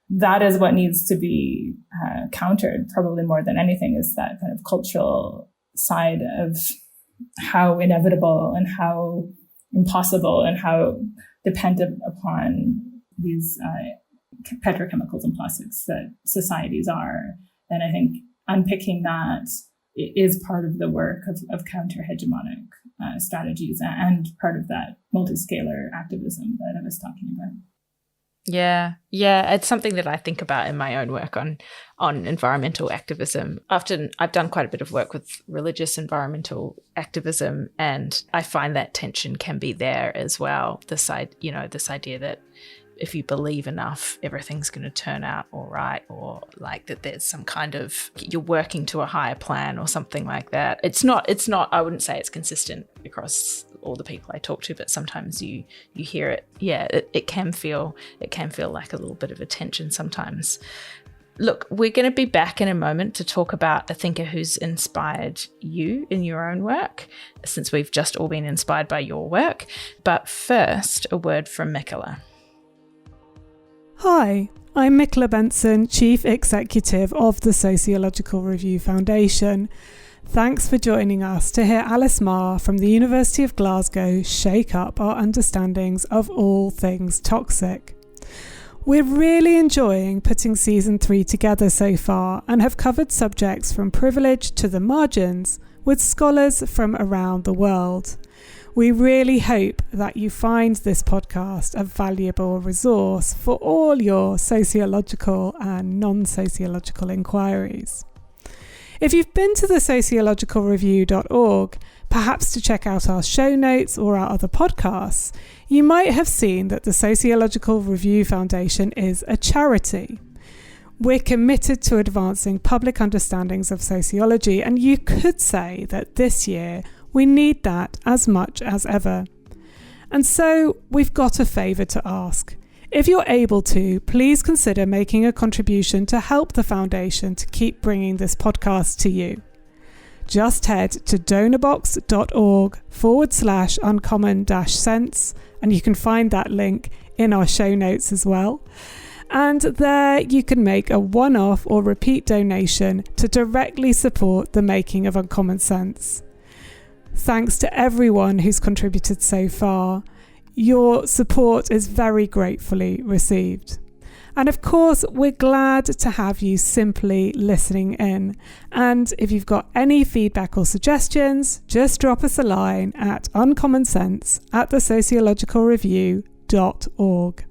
S3: that is what needs to be countered, probably more than anything, is that kind of cultural side of how inevitable and how impossible and how dependent upon these petrochemicals and plastics that societies are. And I think unpicking that is part of the work of counter-hegemonic strategies and part of that multiscalar activism that I was talking about.
S1: Yeah, it's something that I think about in my own work on environmental activism. Often I've done quite a bit of work with religious environmental activism, and I find that tension can be there as well. This idea that if you believe enough, everything's going to turn out all right, or like that there's some kind of, you're working to a higher plan or something like that. It's not, I wouldn't say it's consistent across all the people I talk to, but sometimes you hear it. Yeah, it can feel like a little bit of a tension sometimes. Look, we're going to be back in a moment to talk about a thinker who's inspired you in your own work, since we've just all been inspired by your work. But first, a word from Mikola.
S4: Hi, I'm Mikola Benson, Chief Executive of the Sociological Review Foundation. Thanks for joining us to hear Alice Marr from the University of Glasgow shake up our understandings of all things toxic. We're really enjoying putting Season 3 together so far and have covered subjects from privilege to the margins with scholars from around the world. We really hope that you find this podcast a valuable resource for all your sociological and non-sociological inquiries. If you've been to the sociologicalreview.org, perhaps to check out our show notes or our other podcasts, you might have seen that the Sociological Review Foundation is a charity. We're committed to advancing public understandings of sociology, and you could say that this year we need that as much as ever. And so we've got a favour to ask. If you're able to, please consider making a contribution to help the foundation to keep bringing this podcast to you. Just head to donorbox.org/uncommon-sense, and you can find that link in our show notes as well. And there you can make a one-off or repeat donation to directly support the making of Uncommon Sense. Thanks to everyone who's contributed so far. Your support is very gratefully received. And of course, we're glad to have you simply listening in. And if you've got any feedback or suggestions, just drop us a line at uncommonsense@thesociologicalreview.org.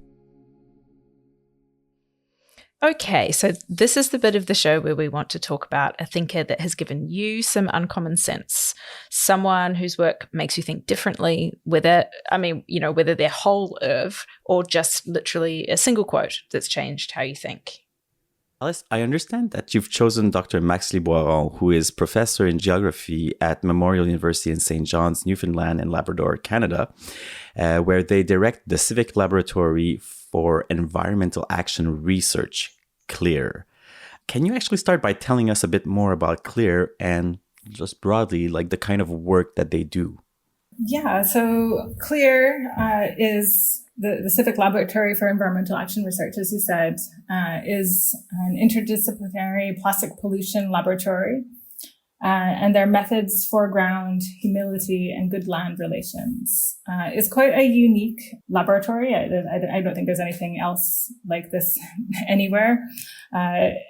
S1: Okay, so this is the bit of the show where we want to talk about a thinker that has given you some uncommon sense, someone whose work makes you think differently, whether their whole oeuvre or just literally a single quote that's changed how you think.
S2: Alice, I understand that you've chosen Dr. Max Liboiron, who is professor in geography at Memorial University in St. John's, Newfoundland and Labrador, Canada, where they direct the Civic Laboratory for Environmental Action Research, CLEAR. Can you actually start by telling us a bit more about CLEAR and just broadly, like the kind of work that they do?
S3: Yeah, so CLEAR is the Civic Laboratory for Environmental Action Research, as you said, is an interdisciplinary plastic pollution laboratory. And their methods, foreground, humility, and good land relations is quite a unique laboratory. I don't think there's anything else like this anywhere.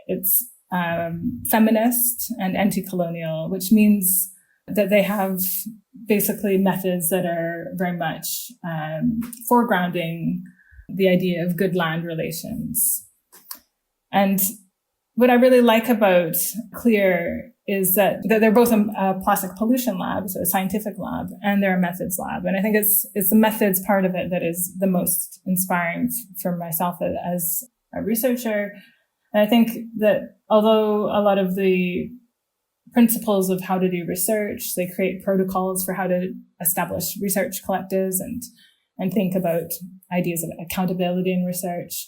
S3: It's feminist and anti-colonial, which means that they have basically methods that are very much foregrounding the idea of good land relations. And what I really like about CLEAR is that they're both a plastic pollution lab, so a scientific lab, and they're a methods lab. And I think it's the methods part of it that is the most inspiring for myself as a researcher. And I think that although a lot of the principles of how to do research. They create protocols for how to establish research collectives and think about ideas of accountability in research.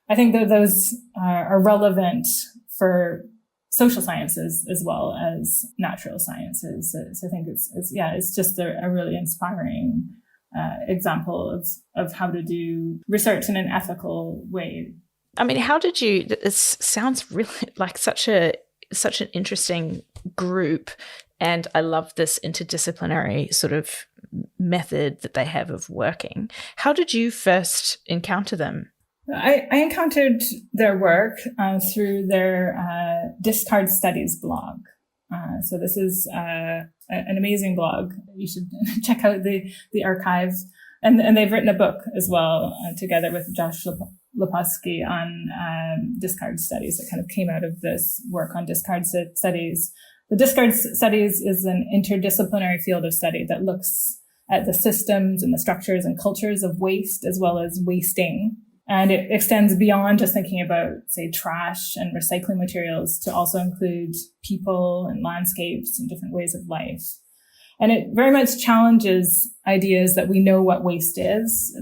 S3: I think that those are relevant for social sciences as well as natural sciences. So I think it's just a really inspiring example of how to do research in an ethical way.
S1: I mean, how did you? This sounds really like such an interesting group, and I love this interdisciplinary sort of method that they have of working. How did you first encounter them?
S3: I encountered their work through their Discard Studies blog. So this is an amazing blog. You should check out the archive. And they've written a book as well together with Josh Lepusky on discard studies that kind of came out of this work on discard studies. The discard studies is an interdisciplinary field of study that looks at the systems and the structures and cultures of waste as well as wasting. And it extends beyond just thinking about, say, trash and recycling materials to also include people and landscapes and different ways of life. And it very much challenges ideas that we know what waste is,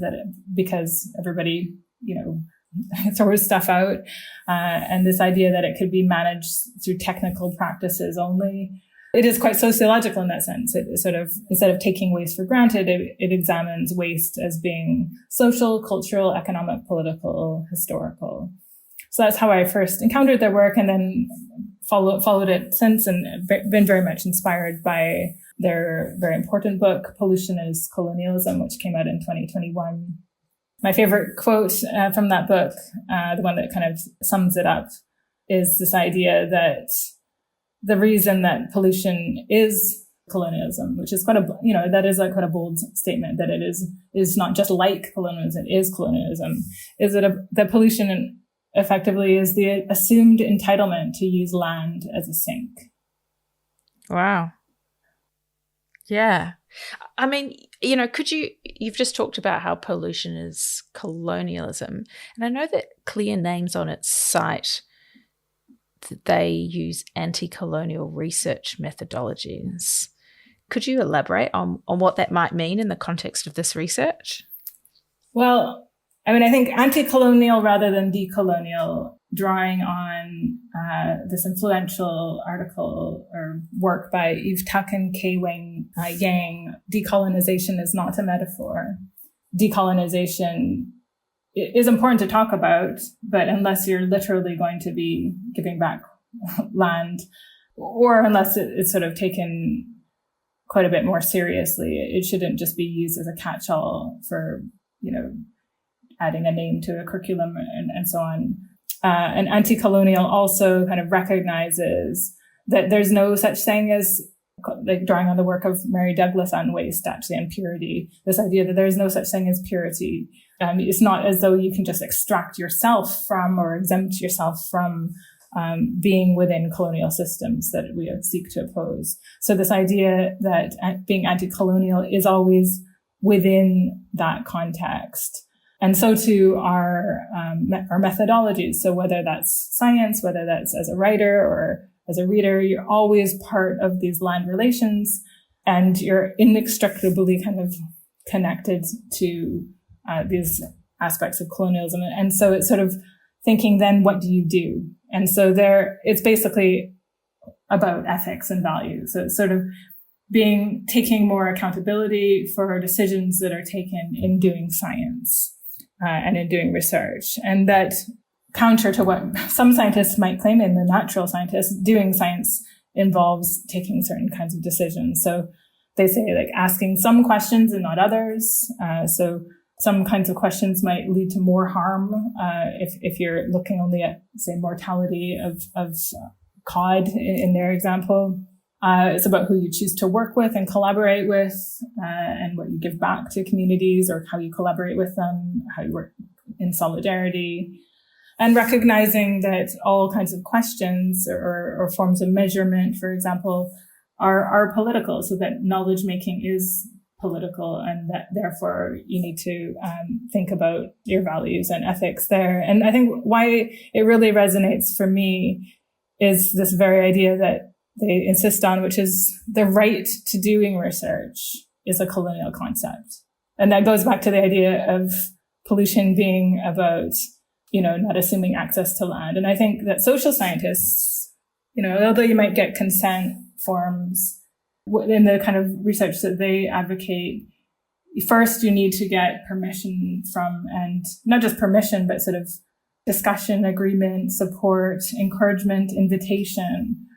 S3: because everybody, throws stuff out, and this idea that it could be managed through technical practices only. It is quite sociological in that sense. It sort of, instead of taking waste for granted, it examines waste as being social, cultural, economic, political, historical. So that's how I first encountered their work, and then followed it since, and been very much inspired by their very important book, Pollution is Colonialism, which came out in 2021. My favorite quote from that book, the one that kind of sums it up, is this idea that the reason that pollution is colonialism, which is quite that is quite a bold statement, that it is not just like colonialism, it is colonialism, is that pollution effectively is the assumed entitlement to use land as a sink.
S1: Wow. Yeah. I mean, you've just talked about how pollution is colonialism. And I know that Clear names on its site that they use anti-colonial research methodologies. Could you elaborate on what that might mean in the context of this research?
S3: Well, I think anti-colonial rather than decolonial, drawing on this influential article or work by Eve Tuck and K-Wing Yang, decolonization is not a metaphor. Decolonization is important to talk about, but unless you're literally going to be giving back land, or unless it's sort of taken quite a bit more seriously, it shouldn't just be used as a catch-all for, adding a name to a curriculum and so on. And anti-colonial also kind of recognizes that there's no such thing as, like drawing on the work of Mary Douglas on waste, actually, and purity, this idea that there's no such thing as purity. It's not as though you can just extract yourself from or exempt yourself from being within colonial systems that we seek to oppose. So this idea that being anti-colonial is always within that context. And so too our methodologies. So whether that's science, whether that's as a writer or as a reader, you're always part of these land relations, and you're inextricably kind of connected to these aspects of colonialism. And so it's sort of thinking, then what do you do? And so it's basically about ethics and values. So it's sort of taking more accountability for decisions that are taken in doing science and in doing research. And that, counter to what some scientists might claim, in the natural scientists, doing science involves taking certain kinds of decisions. So they say, like, asking some questions and not others. So some kinds of questions might lead to more harm if you're looking only at, say, mortality of cod in their example. It's about who you choose to work with and collaborate with, and what you give back to communities, or how you collaborate with them, how you work in solidarity. And recognizing that all kinds of questions or forms of measurement, for example, are political, so that knowledge making is political, and that therefore you need to think about your values and ethics there. And I think why it really resonates for me is this very idea that they insist on, which is the right to doing research, is a colonial concept. And that goes back to the idea of pollution being about, not assuming access to land. And I think that social scientists, although you might get consent forms in the kind of research that they advocate, first you need to get permission from, and not just permission, but sort of discussion, agreement, support, encouragement, invitation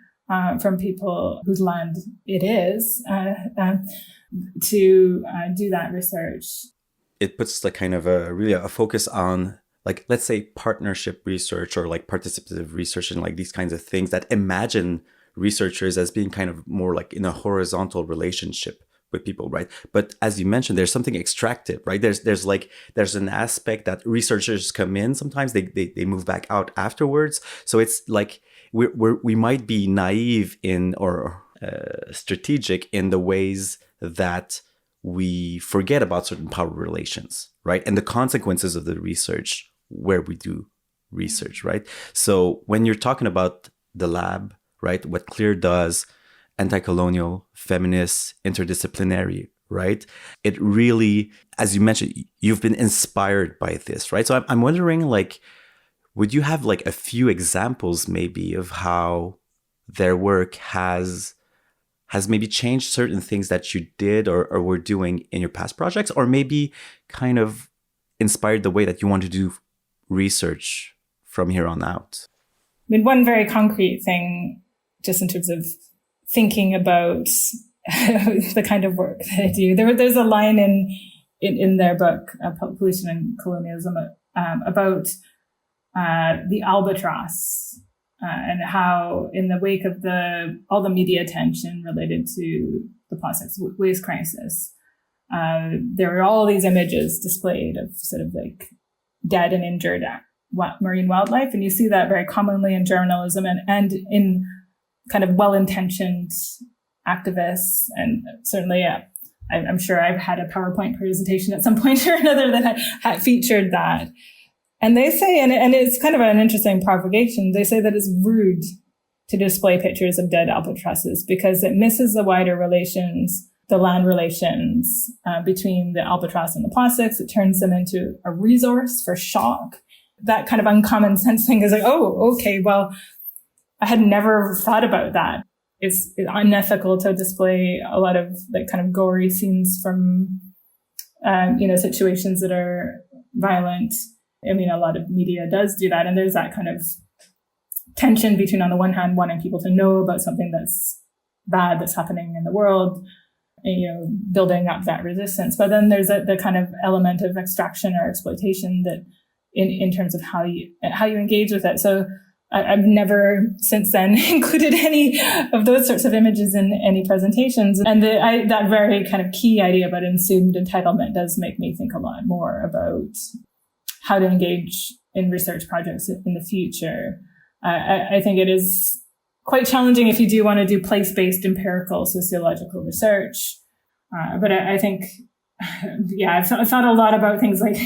S3: from people whose land it is to do that research.
S2: It puts like kind of a focus on, like, let's say partnership research or like participative research and like these kinds of things that imagine researchers as being kind of more like in a horizontal relationship with people, right? But as you mentioned, there's something extractive, right? There's an aspect that researchers come in, sometimes they move back out afterwards. So it's like we might be naive in or strategic in the ways that we forget about certain power relations, right? And the consequences of the research where we do research, right? So when you're talking about the lab, right, what CLEAR does, anti-colonial, feminist, interdisciplinary, right? It really, as you mentioned, you've been inspired by this, right? So I'm wondering, like, would you have like a few examples maybe of how their work has maybe changed certain things that you did or were doing in your past projects, or maybe kind of inspired the way that you want to do research from here on out?
S3: I mean, one very concrete thing, just in terms of thinking about the kind of work that I do. There's a line in their book, Pollution and Colonialism, about the albatross and how, in the wake of all the media attention related to the plastics waste crisis, there were all these images displayed of sort of like dead and injured marine wildlife, and you see that very commonly in journalism and in kind of well-intentioned activists. And certainly, I'm sure I've had a PowerPoint presentation at some point or another that had featured that. And they say, and it's kind of an interesting provocation, they say that it's rude to display pictures of dead albatrosses because it misses the wider relations, the land relations between the albatross and the plastics. It turns them into a resource for shock. That kind of uncommon sense thing is like, oh, okay, well, I had never thought about that. It's unethical to display a lot of like kind of gory scenes from, situations that are violent. I mean, a lot of media does do that. And there's that kind of tension between, on the one hand, wanting people to know about something that's bad that's happening in the world, and, building up that resistance. But then there's the kind of element of extraction or exploitation that in terms of how you engage with it. So I've never since then included any of those sorts of images in any presentations. And that very kind of key idea about assumed entitlement does make me think a lot more about how to engage in research projects in the future. I think it is quite challenging if you do want to do place-based empirical sociological research. But I think, I've thought a lot about things like,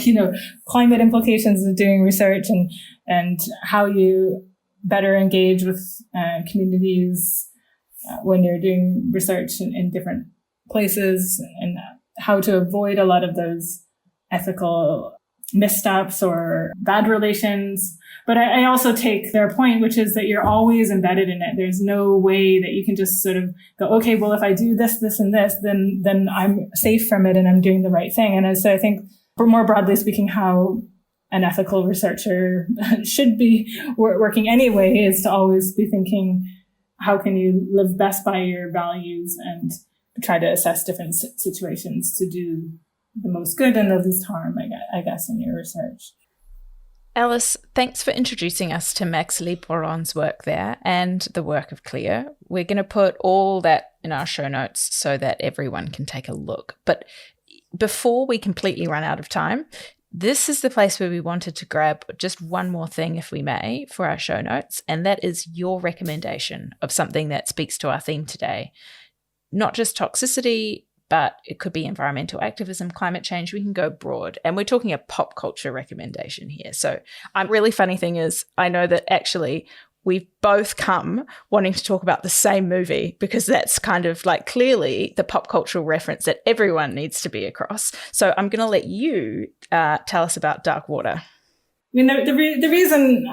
S3: climate implications of doing research and how you better engage with communities when you're doing research in different places, and how to avoid a lot of those ethical missteps or bad relations. But I also take their point, which is that you're always embedded in it. There's no way that you can just sort of go, okay, well, if I do this, this, and this, then I'm safe from it and I'm doing the right thing. And so I think, more broadly speaking, how an ethical researcher should be working anyway is to always be thinking, how can you live best by your values and try to assess different situations to do the most good and the least harm, I guess, in your research.
S1: Alice, thanks for introducing us to Max Liboiron's work there and the work of CLEAR. We're going to put all that in our show notes so that everyone can take a look. But before we completely run out of time, this is the place where we wanted to grab just one more thing, if we may, for our show notes, and that is your recommendation of something that speaks to our theme today. Not just toxicity, but it could be environmental activism, climate change. We can go broad. And we're talking a pop culture recommendation here. So really funny thing is, I know that actually we've both come wanting to talk about the same movie, because that's kind of like clearly the pop cultural reference that everyone needs to be across. So I'm going to let you tell us about Dark Water.
S3: I mean, the reason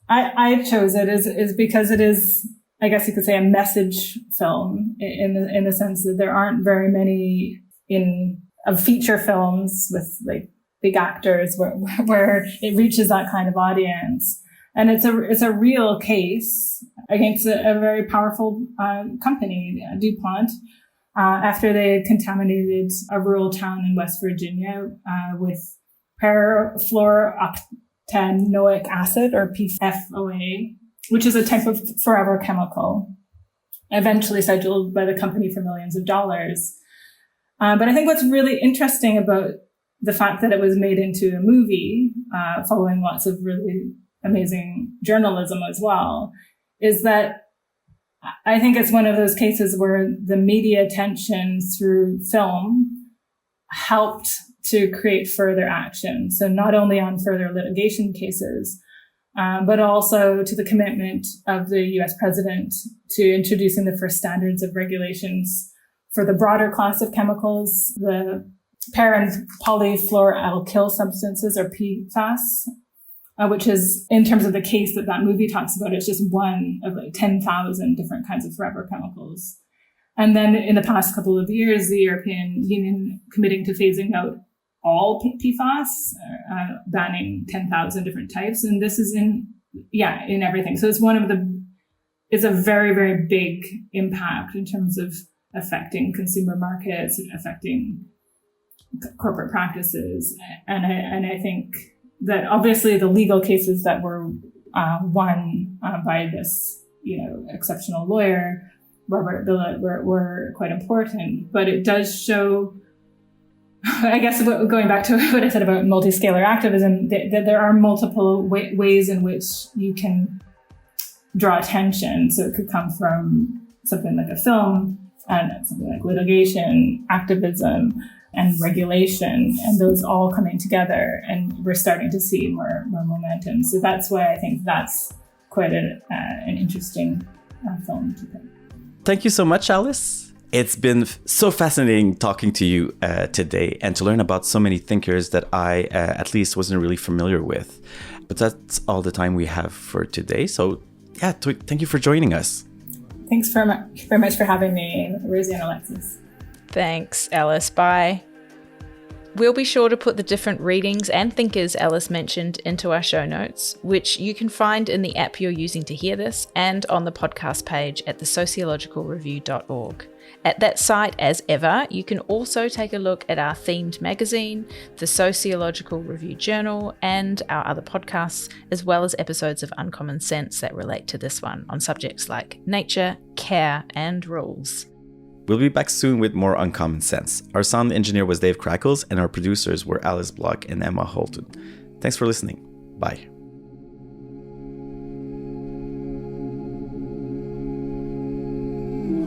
S3: I chose it is because it is, I guess you could say, a message film in the sense that there aren't very many of feature films with like big actors where it reaches that kind of audience. And it's a real case against a very powerful company, DuPont, after they had contaminated a rural town in West Virginia with perfluorooctanoic acid, or PFOA, which is a type of forever chemical, eventually scheduled by the company for millions of dollars. But I think what's really interesting about the fact that it was made into a movie, following lots of really amazing journalism as well, is that I think it's one of those cases where the media attention through film helped to create further action. So not only on further litigation cases, but also to the commitment of the US president to introducing the first standards of regulations for the broader class of chemicals, the para and polyfluoroalkyl substances, or PFAS, which is, in terms of the case that movie talks about, it's just one of like 10,000 different kinds of forever chemicals. And then in the past couple of years, the European Union committing to phasing out all PFAS, banning 10,000 different types. And this is in everything. So it's a very, very big impact in terms of affecting consumer markets, affecting corporate practices. And I think that obviously the legal cases that were won by this, exceptional lawyer, Robert Billet, were quite important. But it does show, I guess, going back to what I said about multiscalar activism, that there are multiple ways in which you can draw attention. So it could come from something like a film, and something like litigation, activism, and regulation, and those all coming together, and we're starting to see more momentum. So that's why I think that's quite an interesting film to pick.
S2: Thank you so much, Alice. It's been so fascinating talking to you today, and to learn about so many thinkers that I at least wasn't really familiar with. But that's all the time we have for today. So yeah, thank you for joining us.
S3: Thanks very much for having me, Rosie and Alexis.
S1: Thanks, Alice. Bye. We'll be sure to put the different readings and thinkers Alice mentioned into our show notes, which you can find in the app you're using to hear this and on the podcast page at thesociologicalreview.org. At that site, as ever, you can also take a look at our themed magazine, the Sociological Review Journal, and our other podcasts, as well as episodes of Uncommon Sense that relate to this one on subjects like nature, care, and rules.
S2: We'll be back soon with more Uncommon Sense. Our sound engineer was Dave Crackles, and our producers were Alice Block and Emma Holton. Thanks for listening. Bye.